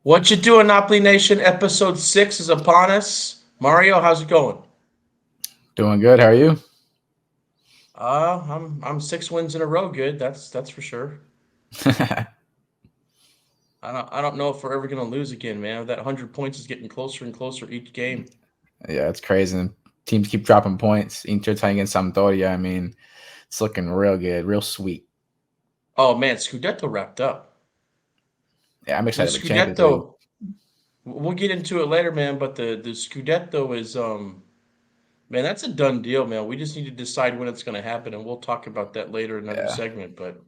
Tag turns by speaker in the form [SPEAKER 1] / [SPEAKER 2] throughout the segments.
[SPEAKER 1] What you doing, Napoli Nation? Episode 6 is upon us. Mario, how's it going?
[SPEAKER 2] Doing good. How are you?
[SPEAKER 1] I'm 6 wins in a row. Good. That's for sure.
[SPEAKER 2] Yeah,
[SPEAKER 1] I don't know if we're ever gonna lose again, man. That 100 points is getting closer and closer each game.
[SPEAKER 2] it's crazy. And teams keep dropping points. Inter tying against Sampdoria. I mean, it's looking real good, real sweet.
[SPEAKER 1] Oh man, Scudetto wrapped up.
[SPEAKER 2] Yeah, I'm
[SPEAKER 1] The
[SPEAKER 2] excited for Champions League.
[SPEAKER 1] Scudetto. We'll get into it later, man. But the Scudetto is man, that's a done deal, man. We just need to decide when it's gonna happen, and we'll talk about that later in another
[SPEAKER 2] Yeah.
[SPEAKER 1] segment. But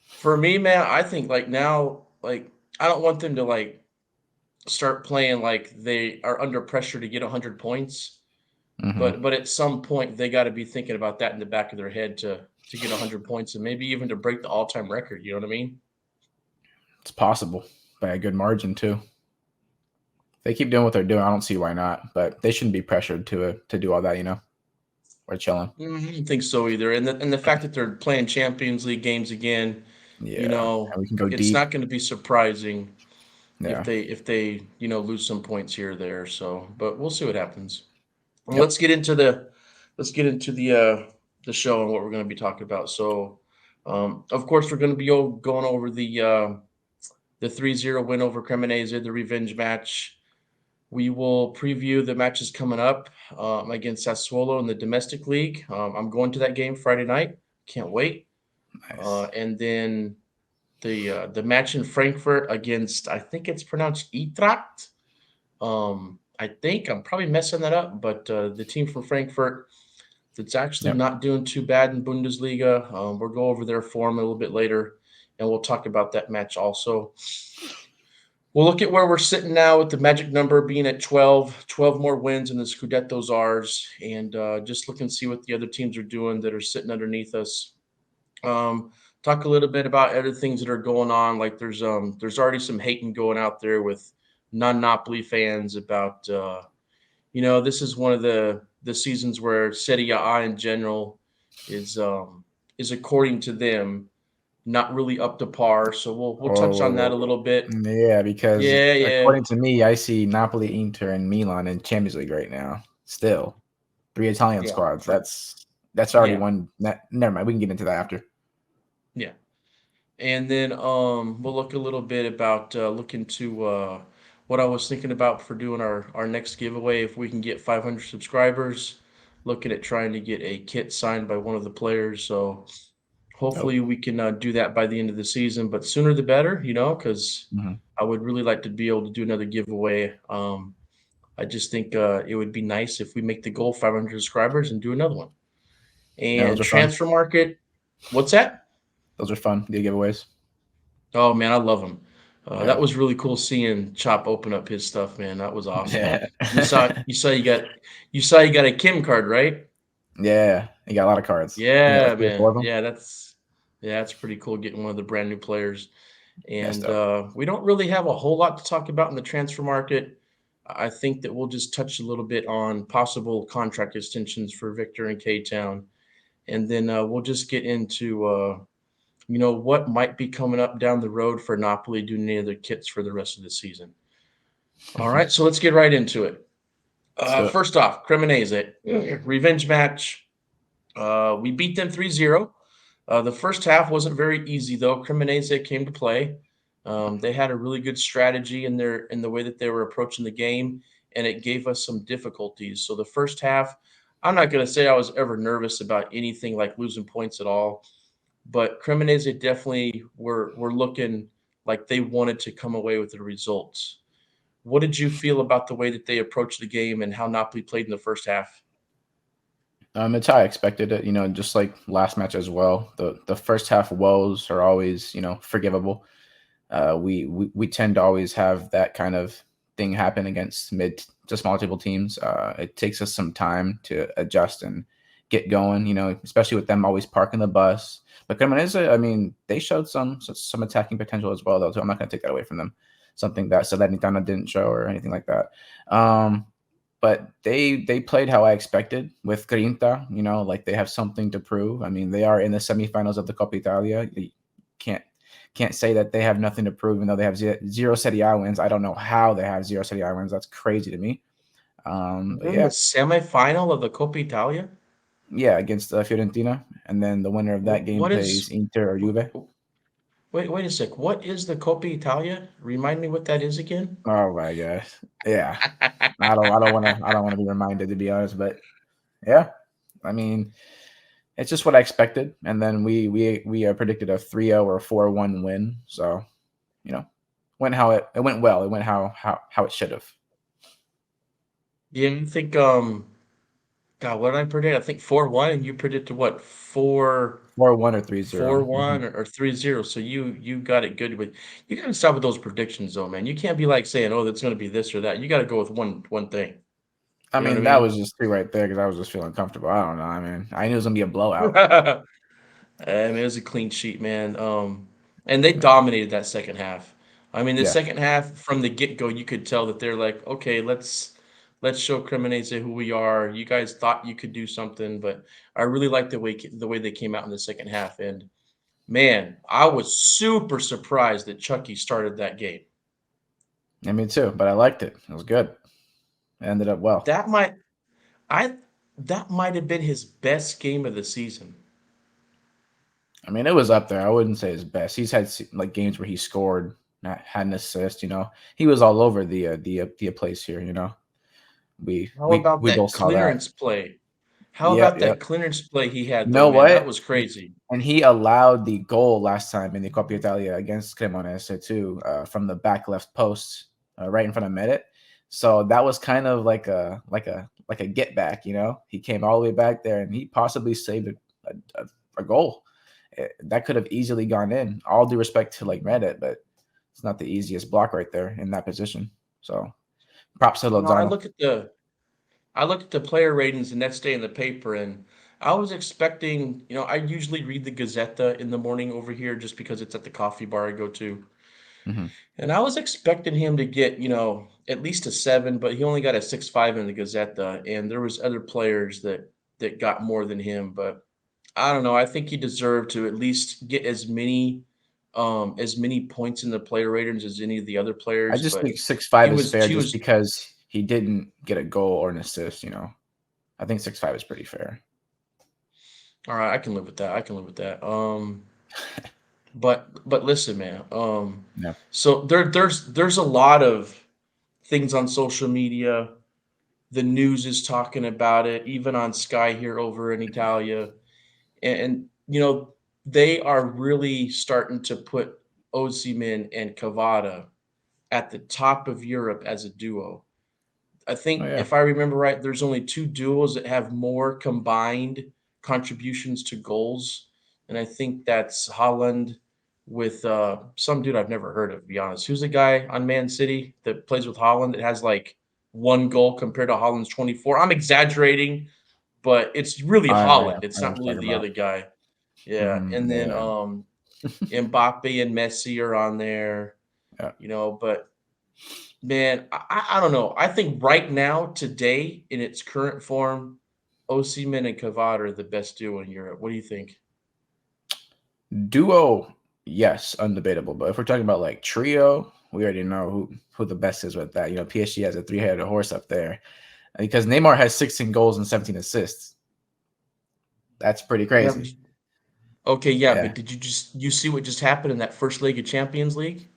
[SPEAKER 1] for me, man, I think like now, like I don't want them to like start playing like they are under pressure to get 100 points.
[SPEAKER 2] hmm
[SPEAKER 1] But at some point they got to be thinking about that in the back of their head to get 100 points and maybe even to break the all-time record, you know what I mean?
[SPEAKER 2] It's possible by a good margin too. They keep doing what they're doing. I don't see why not. But they shouldn't be pressured to do all that. We're chilling.
[SPEAKER 1] I don't think so either. And the fact that they're playing Champions League games again,
[SPEAKER 2] Yeah, and we can go
[SPEAKER 1] it's
[SPEAKER 2] deep.
[SPEAKER 1] not going to be surprising
[SPEAKER 2] Yeah.
[SPEAKER 1] if they, lose some points here or there. So, but we'll see what happens. And
[SPEAKER 2] Yep.
[SPEAKER 1] let's get into the show and what we're going to be talking about. So, of course, we're going to be going over the 3-0 win over Cremonese, the revenge match. We will preview the matches coming up against Sassuolo in the domestic league. I'm going to that game Friday night. Can't wait.
[SPEAKER 2] Nice.
[SPEAKER 1] And then the match in Frankfurt against, I think it's pronounced Eintracht. I think I'm probably messing that up, but the team from Frankfurt that's actually
[SPEAKER 2] Yep.
[SPEAKER 1] not doing too bad in Bundesliga. We'll go over their form a little bit later, and we'll talk about that match also. We'll look at where we're sitting now with the magic number being at 12, 12 more wins, and the Scudetto's ours, and just look and see what the other teams are doing that are sitting underneath us. Talk a little bit about other things that are going on. Like there's already some hating going out there with non-Napoli fans about this is one of the seasons where Serie A in general is according to them not really up to par. So we'll touch on that a
[SPEAKER 2] Oh,
[SPEAKER 1] little bit.
[SPEAKER 2] yeah. Because
[SPEAKER 1] Yeah, yeah,
[SPEAKER 2] according to me, I see Napoli, Inter, and Milan in Champions League right now. Still. Three Italian
[SPEAKER 1] yeah,
[SPEAKER 2] squads. That's already
[SPEAKER 1] yeah,
[SPEAKER 2] one. Never mind. We can get into that after.
[SPEAKER 1] yeah. And then we'll look a little bit about look into what I was thinking about for doing our next giveaway if we can get 500 subscribers. Looking at trying to get a kit signed by one of the players. So
[SPEAKER 2] Nope.
[SPEAKER 1] hopefully we can do that by the end of the season, but sooner the better, because
[SPEAKER 2] hmm
[SPEAKER 1] I would really like to be able to do another giveaway. I just think it would be nice if we make the goal 500 subscribers and do another one.
[SPEAKER 2] Yeah, those
[SPEAKER 1] And
[SPEAKER 2] are fun.
[SPEAKER 1] transfer market, what's that?
[SPEAKER 2] Those are fun. The giveaways.
[SPEAKER 1] Oh man, I love them.
[SPEAKER 2] Yeah.
[SPEAKER 1] That was really cool seeing Chop open up his stuff, man. That was awesome.
[SPEAKER 2] Yeah.
[SPEAKER 1] You saw you got a Kim card, right?
[SPEAKER 2] Yeah. You got a lot of cards. I think I got
[SPEAKER 1] Yeah,
[SPEAKER 2] like three or four
[SPEAKER 1] man.
[SPEAKER 2] of them.
[SPEAKER 1] Yeah, that's pretty cool getting one of the brand new players.
[SPEAKER 2] That's
[SPEAKER 1] And
[SPEAKER 2] dope.
[SPEAKER 1] we don't really have a whole lot to talk about in the transfer market. I think that we'll just touch a little bit on possible contract extensions for Victor and K Town, and then we'll just get into what might be coming up down the road for Napoli doing any other kits for the rest of the season. All right, so let's get right into it.
[SPEAKER 2] Let's do it.
[SPEAKER 1] First off, Cremonese revenge match. We beat them 3-0. The first half wasn't very easy though. Cremonese came to play. They had a really good strategy in the way that they were approaching the game, and it gave us some difficulties. So the first half, I'm not going to say I was ever nervous about anything like losing points at all, but Cremonese definitely were looking like they wanted to come away with the results. What did you feel about the way that they approached the game and how Napoli played in the first half?
[SPEAKER 2] It's how I expected it. Just like last match as well. The first half woes are always forgivable. We tend to always have that kind of thing happen against mid to small table teams. It takes us some time to adjust and get going. Especially with them always parking the bus. But Cremonese, I mean, they showed some attacking potential as well, though. So I'm not going to take that away from them. Something that Salernitana didn't show or anything like that. But they played how I expected with Grinta. Like they have something to prove. I mean, they are in the semifinals of the Coppa Italia. You can't can't say that they have nothing to prove, even though they have zero Serie A wins. I don't know how they have zero Serie A wins. That's crazy to me. But
[SPEAKER 1] They're in the
[SPEAKER 2] yeah,
[SPEAKER 1] semifinal of the Coppa Italia.
[SPEAKER 2] yeah, against Fiorentina, and then the winner of that game
[SPEAKER 1] What
[SPEAKER 2] plays
[SPEAKER 1] is?
[SPEAKER 2] Inter or Juve.
[SPEAKER 1] Wait a sec. What is the Coppa Italia? Remind me what that is again.
[SPEAKER 2] Oh my gosh, yeah. I don't want to be reminded, to be honest, but yeah, I mean, it's just what I expected, and then we predicted a 3-0 or 4-1 win, so you know, it went well. It went how it should have.
[SPEAKER 1] Yeah, I think God, what did I predict? I think 4-1, and you predicted what,
[SPEAKER 2] 4-1 or 3-0.
[SPEAKER 1] 4-1 or 3-0. So you got it good with you gotta stop with those predictions though, man. You can't be like saying, oh, that's gonna be this or that. You gotta go with one thing.
[SPEAKER 2] I
[SPEAKER 1] You know what I
[SPEAKER 2] mean, that
[SPEAKER 1] mean?
[SPEAKER 2] was just two right there because I was just feeling comfortable. I don't know. I mean, I knew it was gonna be a blowout.
[SPEAKER 1] I mean, it was a clean sheet, man. And they
[SPEAKER 2] Yeah,
[SPEAKER 1] dominated that second half. I mean, the
[SPEAKER 2] yeah.
[SPEAKER 1] second half from the get-go, you could tell that they're like, okay, let's show Cremonese who we are. You guys thought you could do something, but I really liked the way they came out in the second half. And man, I was super surprised that Chucky started that game.
[SPEAKER 2] And me too. But I liked it. It was good. It ended up well.
[SPEAKER 1] That might I that might have been his best game of the season.
[SPEAKER 2] I mean, it was up there. I wouldn't say his best. He's had like games where he scored, not had an assist. He was all over the place here. We
[SPEAKER 1] How
[SPEAKER 2] we
[SPEAKER 1] about
[SPEAKER 2] we
[SPEAKER 1] that
[SPEAKER 2] both saw that.
[SPEAKER 1] clearance play? How
[SPEAKER 2] Yep,
[SPEAKER 1] about
[SPEAKER 2] yep.
[SPEAKER 1] that clearance play he had
[SPEAKER 2] You
[SPEAKER 1] though,
[SPEAKER 2] know
[SPEAKER 1] man? That
[SPEAKER 2] what?
[SPEAKER 1] was crazy.
[SPEAKER 2] And he allowed the goal last time in the Coppa Italia against Cremonese too, from the back left post, right in front of Merit. So that was kind of like a get back. He came all the way back there and he possibly saved a goal. That could have easily gone in. All due respect to like Merit, but it's not the easiest block right there in that position. So props to
[SPEAKER 1] You know, I
[SPEAKER 2] Lozano.
[SPEAKER 1] look at the I looked at the player ratings the next day in the paper, and I was expecting, I usually read the Gazzetta in the morning over here just because it's at the coffee bar I go to.
[SPEAKER 2] Hmm.
[SPEAKER 1] And I was expecting him to get, at least a 7, but he only got a 6.5 in the Gazzetta, and there was other players that got more than him, but I don't know. I think he deserved to at least get as many points in the player ratings as any of the other
[SPEAKER 2] I
[SPEAKER 1] players,
[SPEAKER 2] just
[SPEAKER 1] but
[SPEAKER 2] think 6-5 is fair
[SPEAKER 1] he
[SPEAKER 2] just
[SPEAKER 1] was
[SPEAKER 2] because he didn't get a goal or an assist. I think 6-5 is pretty fair.
[SPEAKER 1] all right. I can live with that. I can live with that. But listen, man.
[SPEAKER 2] Yeah.
[SPEAKER 1] So there's a lot of things on social media. The news is talking about it, even on Sky here over in Italia, and they are really starting to put Osimhen and Cavada at the top of Europe as a duo. I
[SPEAKER 2] Oh
[SPEAKER 1] think
[SPEAKER 2] yeah.
[SPEAKER 1] if I remember right, there's only two duos that have more combined contributions to goals, and I think that's Holland with some dude I've never heard of. To be honest, who's the guy on Man City that plays with Holland that has like one goal compared to Holland's 24? I'm exaggerating, but it's really
[SPEAKER 2] Yeah.
[SPEAKER 1] Holland. It's
[SPEAKER 2] I know
[SPEAKER 1] not
[SPEAKER 2] what
[SPEAKER 1] really
[SPEAKER 2] you're talking
[SPEAKER 1] the
[SPEAKER 2] about.
[SPEAKER 1] other guy. Yeah, and then
[SPEAKER 2] Yeah.
[SPEAKER 1] Mbappe and Messi are on there.
[SPEAKER 2] Yeah.
[SPEAKER 1] But man, I don't know. I think right now, today, in its current form, Osimhen and Cavada are the best duo in Europe. What do you think?
[SPEAKER 2] Duo, yes, undebatable. But if we're talking about like trio, we already know who the best is with that. PSG has a three-headed horse up there because Neymar has 16 goals and 17 assists. That's pretty
[SPEAKER 1] Yeah, but
[SPEAKER 2] crazy.
[SPEAKER 1] okay, yeah,
[SPEAKER 2] Yeah.
[SPEAKER 1] but did you see what just happened in that first leg of Champions League?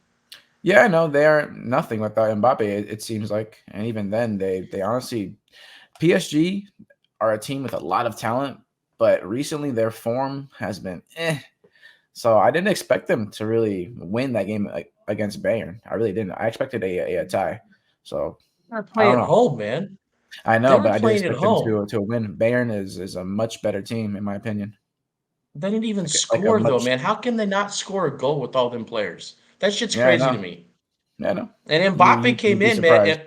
[SPEAKER 2] Yeah, I know they are nothing without Mbappe. It seems like, and even then, they honestly PSG are a team with a lot of talent, but recently their form has been eh. So I didn't expect them to really win that game against Bayern. I really didn't. I expected a tie. So
[SPEAKER 1] They're
[SPEAKER 2] I
[SPEAKER 1] playing
[SPEAKER 2] don't
[SPEAKER 1] at
[SPEAKER 2] know.
[SPEAKER 1] home, man.
[SPEAKER 2] I
[SPEAKER 1] They
[SPEAKER 2] know,
[SPEAKER 1] were
[SPEAKER 2] but I did
[SPEAKER 1] playing at
[SPEAKER 2] expect them
[SPEAKER 1] home.
[SPEAKER 2] to win. Bayern is a much better team in my opinion.
[SPEAKER 1] They didn't even
[SPEAKER 2] Like a
[SPEAKER 1] score though,
[SPEAKER 2] much.
[SPEAKER 1] man. How can they not score a goal with all them players? That shit's
[SPEAKER 2] Yeah, I
[SPEAKER 1] crazy to
[SPEAKER 2] know.
[SPEAKER 1] me.
[SPEAKER 2] Yeah, I know.
[SPEAKER 1] And
[SPEAKER 2] You
[SPEAKER 1] Mbappe
[SPEAKER 2] you you'd
[SPEAKER 1] came
[SPEAKER 2] be
[SPEAKER 1] in, man.
[SPEAKER 2] surprised.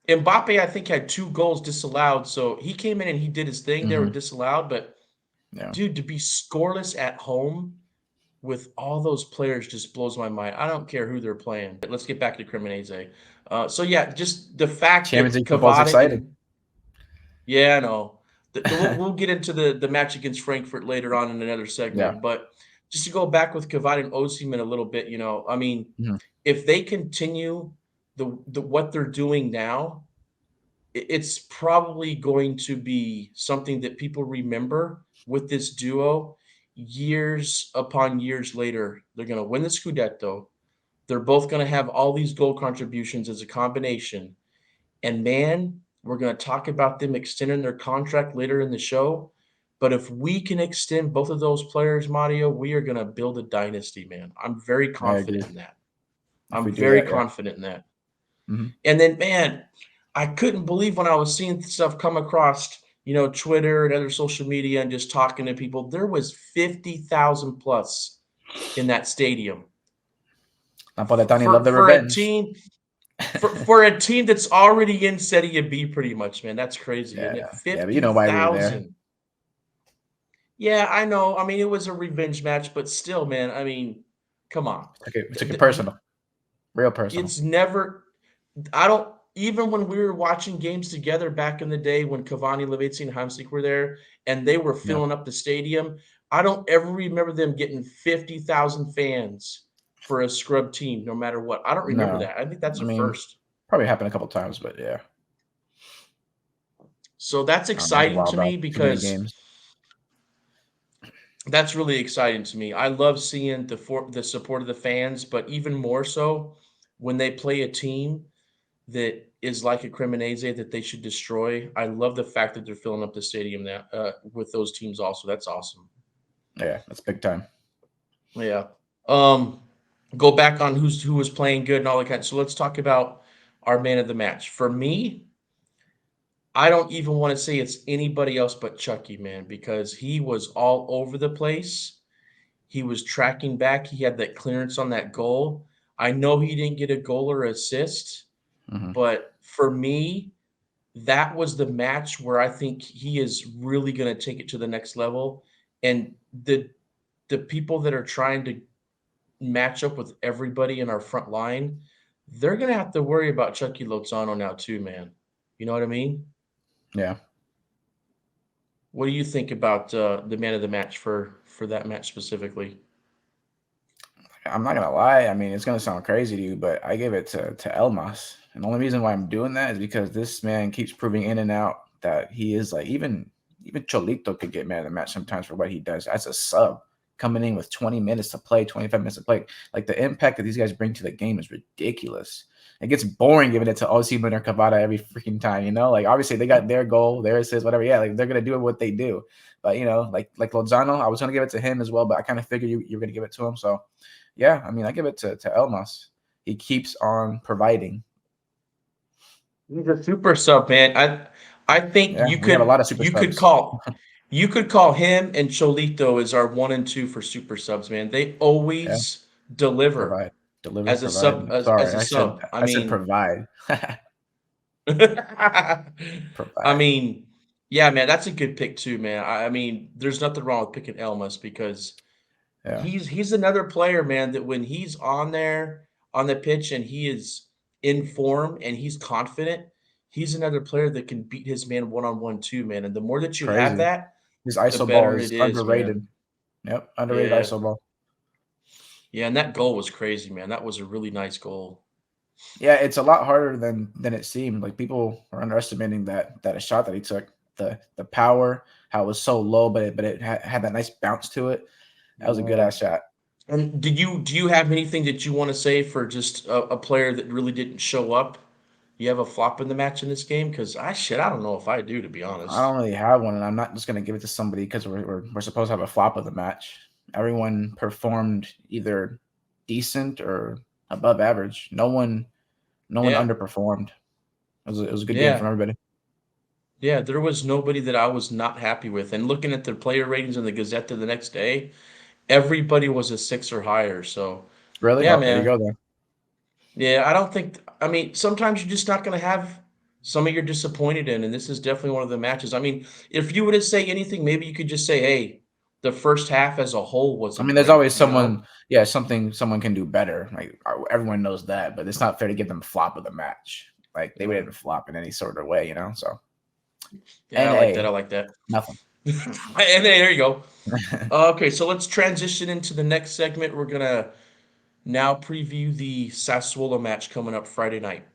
[SPEAKER 1] And Mbappe, I think, had 2 goals disallowed. So he came in and he did his thing. They were
[SPEAKER 2] Hmm.
[SPEAKER 1] disallowed, but
[SPEAKER 2] Yeah.
[SPEAKER 1] dude, to be scoreless at home with all those players just blows my mind. I don't care who they're playing. Let's get back to Cremonese. So yeah, just the fact
[SPEAKER 2] Champions
[SPEAKER 1] that
[SPEAKER 2] League football is
[SPEAKER 1] Cavada
[SPEAKER 2] exciting.
[SPEAKER 1] and yeah, I know. We'll get into the match against Frankfurt later on in another
[SPEAKER 2] Yeah.
[SPEAKER 1] segment, but just to go back with Cavani and Osimhen a little bit, I mean,
[SPEAKER 2] Mhm.
[SPEAKER 1] if they continue the what they're doing now, it's probably going to be something that people remember with this duo years upon years later. They're going to win the Scudetto. They're both going to have all these goal contributions as a combination. And man, we're going to talk about them extending their contract later in the show. But if we can extend both of those players, Mario, we are going to build a dynasty, man. I'm very
[SPEAKER 2] I agree.
[SPEAKER 1] confident in that.
[SPEAKER 2] If
[SPEAKER 1] I'm
[SPEAKER 2] we do
[SPEAKER 1] very
[SPEAKER 2] that, yeah.
[SPEAKER 1] confident in that.
[SPEAKER 2] Mhm.
[SPEAKER 1] And then, man, I couldn't believe when I was seeing stuff come across, Twitter and other social media and just talking to people. There was 50,000 plus in that stadium
[SPEAKER 2] Napoletani
[SPEAKER 1] for
[SPEAKER 2] love the
[SPEAKER 1] for a
[SPEAKER 2] revenge.
[SPEAKER 1] team for a team that's already in Serie B, pretty much, man. That's crazy, isn't it?
[SPEAKER 2] Yeah, yeah, but you know why we were there.
[SPEAKER 1] 50,000. Yeah, I know. I mean, it was a revenge match, but still, man. I mean, come on.
[SPEAKER 2] We took it personal, real personal.
[SPEAKER 1] It's never. I don't even when we were watching games together back in the day when Cavani, Lavezzi, and Hamsik were there, and they were
[SPEAKER 2] Yeah.
[SPEAKER 1] filling up the stadium. I don't ever remember them getting 50,000 fans for a scrub team, no matter what. I don't remember
[SPEAKER 2] No,
[SPEAKER 1] that. I think that's
[SPEAKER 2] I
[SPEAKER 1] a
[SPEAKER 2] mean,
[SPEAKER 1] first.
[SPEAKER 2] probably happened a couple times, but yeah,
[SPEAKER 1] So that's
[SPEAKER 2] I don't know. It was a
[SPEAKER 1] exciting
[SPEAKER 2] while
[SPEAKER 1] to
[SPEAKER 2] back.
[SPEAKER 1] me
[SPEAKER 2] Too many
[SPEAKER 1] because
[SPEAKER 2] games.
[SPEAKER 1] that's really exciting to me. I love seeing the support of the fans, but even more so when they play a team that is like a Cremonese that they should destroy. I love the fact that they're filling up the stadium now with those teams also. That's awesome.
[SPEAKER 2] Yeah, that's big time.
[SPEAKER 1] Yeah. Um, go back on who was playing good and all that kind. So let's talk about our man of the match. For me, I don't even want to say it's anybody else but Chucky, man, because he was all over the place. He was tracking back. He had that clearance on that goal. I know he didn't get a goal or assist,
[SPEAKER 2] Hmm.
[SPEAKER 1] but for me, that was the match where I think he is really going to take it to the next level. And the people that are trying to match up with everybody in our front line, they're going to have to worry about Chucky Lozano now too, man. You know what I mean?
[SPEAKER 2] Yeah,
[SPEAKER 1] What do you think about the man of the match for that match specifically?
[SPEAKER 2] I'm not gonna lie. I mean, it's gonna sound crazy to you, but I give it to Elmas, and the only reason why I'm doing that is because this man keeps proving in and out that he is like even Cholito could get man of the match sometimes for what he does as a sub, coming in with 20 minutes to play, 25 minutes to play. Like the impact that these guys bring to the game is ridiculous. It gets boring giving it to Osimhen or Cavada every freaking time, you know. Like obviously they got their goal, their assist, whatever. Yeah, like they're gonna do what they do. But like Lozano, I was gonna give it to him as well, but I kind of figured you were gonna give it to him. So yeah, I mean, I give it to Elmas. He keeps on providing.
[SPEAKER 1] He's a super sub, man. I think
[SPEAKER 2] Yeah, we have a lot of super subs.
[SPEAKER 1] you could call him and Cholito as our one and two for super subs, man. They
[SPEAKER 2] Yeah,
[SPEAKER 1] always deliver
[SPEAKER 2] provide, deliver,
[SPEAKER 1] as a
[SPEAKER 2] provide.
[SPEAKER 1] sub as
[SPEAKER 2] Sorry,
[SPEAKER 1] a
[SPEAKER 2] I said
[SPEAKER 1] sub. I
[SPEAKER 2] I said
[SPEAKER 1] mean,
[SPEAKER 2] provide,
[SPEAKER 1] I
[SPEAKER 2] provide.
[SPEAKER 1] mean, yeah, man, that's a good pick too, man. I mean, there's nothing wrong with picking Elmas because
[SPEAKER 2] Yeah,
[SPEAKER 1] he's another player, man, that when he's on there on the pitch and he is in form and he's confident, he's another player that can beat his man one on one too, man. And the more that you have
[SPEAKER 2] crazy.
[SPEAKER 1] that,
[SPEAKER 2] His
[SPEAKER 1] the
[SPEAKER 2] ISO ball
[SPEAKER 1] better it
[SPEAKER 2] is
[SPEAKER 1] is, man.
[SPEAKER 2] underrated. Yep, underrated
[SPEAKER 1] Yeah.
[SPEAKER 2] ISO ball.
[SPEAKER 1] Yeah, and that goal was crazy, man. That was a really nice goal.
[SPEAKER 2] Yeah, it's a lot harder than it seemed. Like people are underestimating that a shot that he took, the power, how it was so low, but it had that nice bounce to it. That was a good
[SPEAKER 1] Yeah.
[SPEAKER 2] ass shot.
[SPEAKER 1] And do you have anything that you want to say for just a player that really didn't show up? You have a flop in the match in this game? Because I don't know if I do, to be
[SPEAKER 2] I
[SPEAKER 1] honest.
[SPEAKER 2] don't really have one, and I'm not just gonna give it to somebody because we're supposed to have a flop of the match. Everyone performed either decent or above average. No one
[SPEAKER 1] Yeah.
[SPEAKER 2] underperformed. It was a good game from
[SPEAKER 1] Yeah.
[SPEAKER 2] everybody.
[SPEAKER 1] Yeah, there was nobody that I was not happy with. And looking at their player ratings in the Gazette the next day, everybody was a six or higher. So,
[SPEAKER 2] Really?
[SPEAKER 1] yeah,
[SPEAKER 2] Oh, there you
[SPEAKER 1] man.
[SPEAKER 2] go then.
[SPEAKER 1] Yeah, I don't think, I mean, sometimes you're just not going to have some of you're disappointed in. And this is definitely one of the matches. I mean, if you were to say anything, maybe you could just say, hey, the first half as a whole
[SPEAKER 2] I
[SPEAKER 1] wasn't
[SPEAKER 2] mean, there's
[SPEAKER 1] great,
[SPEAKER 2] always
[SPEAKER 1] you know?
[SPEAKER 2] someone, yeah, something someone can do better. Like everyone knows that, but it's not fair to give them flop of the match. Like they
[SPEAKER 1] Yeah.
[SPEAKER 2] didn't flop in any sort of way. So
[SPEAKER 1] Yeah, I like that. I
[SPEAKER 2] NA,
[SPEAKER 1] like that.
[SPEAKER 2] nothing.
[SPEAKER 1] And there you go. Okay, so let's transition into the next segment. We're gonna now preview the Sassuolo match coming up Friday night.